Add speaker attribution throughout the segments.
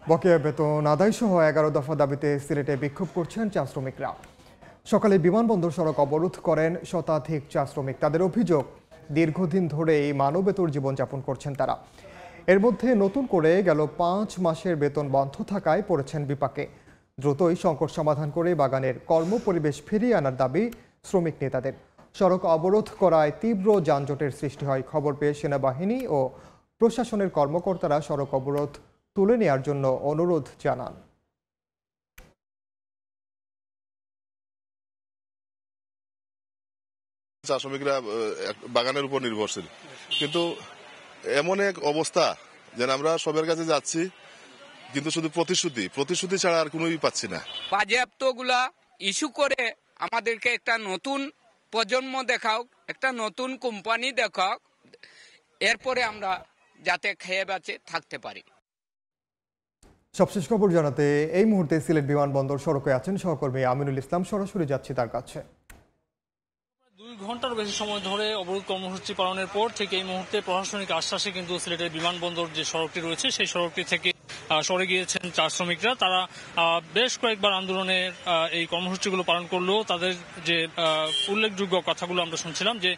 Speaker 1: বকেয়া বেতন আদায় সহ 11 দফা দাবিতে সিলেটে বিক্ষোভ করছেন চা শ্রমিকরা। সকালে বিমানবন্দর সড়ক অবরোধ করেন শতাধিক চা শ্রমিক। তাদের অভিযোগ, দীর্ঘদিন ধরে এই মানবেতর জীবনযাপন করছেন তারা। এর মধ্যে নতুন করে গেল 5 মাসের বেতন বন্ধ থাকায় পড়েছেন বিপাকে। দ্রুতই সংকট সমাধান করে বাগানের কর্মপরিবেশ ফিরিয়ে আনার দাবি শ্রমিক নেতাদের। সড়ক অবরোধ করায় তীব্র যানজটের সৃষ্টি হয়। খবর পেয়ে সেনাবাহিনী ও প্রশাসনের কর্মকর্তারা সড়ক অবরোধ তুলে নেওয়ার জন্য অনুরোধ জানান।
Speaker 2: চা শ্রমিকরা বাগানের উপর নির্ভরশীল, কিন্তু এমন এক অবস্থা যেন আমরা সবার কাছে যাচ্ছি কিন্তু শুধু প্রতিশ্রুতি ছাড়া আর কোনোই পাচ্ছি না।
Speaker 3: বাজেয়াপ্তগুলা ইস্যু করে আমাদেরকে একটা নতুন প্রজন্ম দেখাও, একটা নতুন কোম্পানি দেখাও, এরপরে আমরা যাতে খেয়ে বাঁচে থাকতে পারি।
Speaker 1: সবশেষ খবর জানাতে এই মুহূর্তে সিলেট বিমানবন্দর সড়কে আছেন সহকর্মী আমিনুল ইসলাম। সরাসরি যাচ্ছি তার কাছে।
Speaker 4: 2 ঘন্টার বেশি সময় ধরে অবরোধ কর্মসূচি পালনের পর থেকে এই মুহূর্তে প্রশাসনিক আশ্বাসে কিন্তু সিলেটের বিমানবন্দর যে সড়কটি রয়েছে সেই সড়কটি থেকে সরে গিয়েছেন চা শ্রমিকরা। তারা বেশ কয়েকবার আন্দোলনের এই কর্মসূচিগুলো পালন করলেও তাদের যে উল্লেখযোগ্য কথাগুলো আমরা শুনছিলাম যে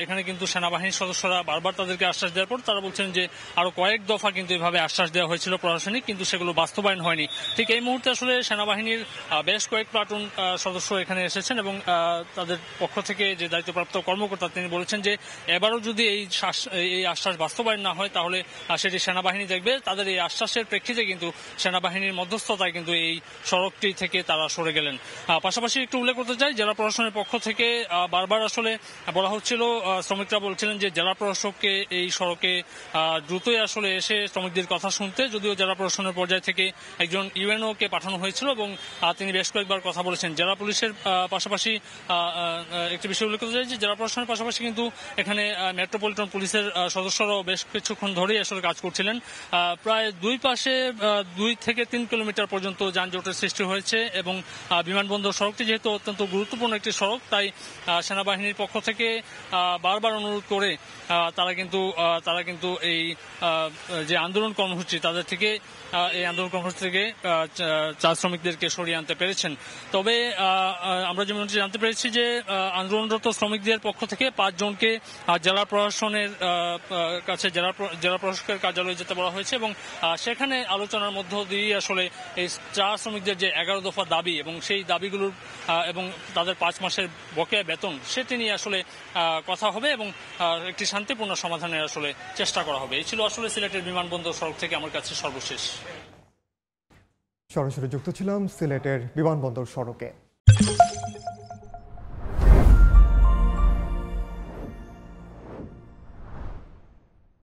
Speaker 4: এখানে কিন্তু সেনাবাহিনীর সদস্যরা বারবার তাদেরকে আশ্বাস দেওয়ার পর তারা বলছেন যে আরো কয়েক দফা কিন্তু এভাবে আশ্বাস দেওয়া হয়েছিল প্রশাসনিক, কিন্তু সেগুলো বাস্তবায়ন হয়নি। ঠিক এই মুহূর্তে আসলে সেনাবাহিনীর বেশ কয়েক প্লাটুন সদস্য এখানে এসেছেন এবং তাদের পক্ষ থেকে যে দায়িত্বপ্রাপ্ত কর্মকর্তা তিনি বলেছেন যে এবারও যদি এই আশ্বাস বাস্তবায়ন না হয় তাহলে সেটি সেনাবাহিনী দেখবে। তাদের এই আশ্বাসের প্রেক্ষিতে কিন্তু সেনাবাহিনীর মধ্যস্থতায় কিন্তু এই সড়কটি থেকে তারা সরে গেলেন। পাশাপাশি একটু উল্লেখ করতে চাই, জেলা প্রশাসনের পক্ষ থেকে বারবার আসলে বলা হচ্ছিল, শ্রমিকরা বলছিলেন যে জেলা প্রশাসককে এই সড়কে দ্রুতই আসলে এসে শ্রমিকদের কথা শুনতে, যদিও জেলা প্রশাসনের পর্যায় থেকে একজন ইউএনও কে পাঠানো হয়েছিল এবং তিনি বেশ কয়েকবার কথা বলেছেন। জেলা পুলিশের পাশাপাশি একটি বিষয় উল্লেখ করতে চাই যে জেলা প্রশাসনের পাশাপাশি কিন্তু এখানে মেট্রোপলিটন পুলিশের সদস্যরাও বেশ কিছুক্ষণ ধরেই আসলে কাজ করছিলেন। প্রায় দুই পাশে 2 থেকে 3 কিলোমিটার পর্যন্ত যানজটের সৃষ্টি হয়েছে এবং বিমানবন্দর সড়কটি যেহেতু অত্যন্ত গুরুত্বপূর্ণ একটি সড়ক, তাই সেনাবাহিনীর পক্ষ থেকে বারবার অনুরোধ করে তারা কিন্তু এই যে আন্দোলন কর্মসূচি তাদের থেকে এই আন্দোলন কর্মসূচি থেকে চা শ্রমিকদেরকে সরিয়ে আনতে পেরেছেন। তবে আমরা যেমন জানতে পেরেছি যে আন্দোলনরত শ্রমিকদের পক্ষ থেকে 5 জনকে জেলা প্রশাসনের কাছে জেলা প্রশাসকের কার্যালয়ে যেতে বলা হয়েছে এবং সেখানে আলোচনার মধ্য দিয়ে আসলে এই চা শ্রমিকদের যে 11 দফা দাবি এবং সেই দাবিগুলোর এবং তাদের 5 মাসের বকেয়া বেতন সেটি নিয়ে আসলে কথা হবে এবং একটি শান্তিপূর্ণ সমাধানের আসলে চেষ্টা করা হবে। এই ছিল আসলে সিলেটের বিমানবন্দর সড়ক থেকে আমার কাছে সর্বশেষ।
Speaker 1: সরাসরি যুক্ত ছিলাম সিলেটের বিমানবন্দর সড়কে।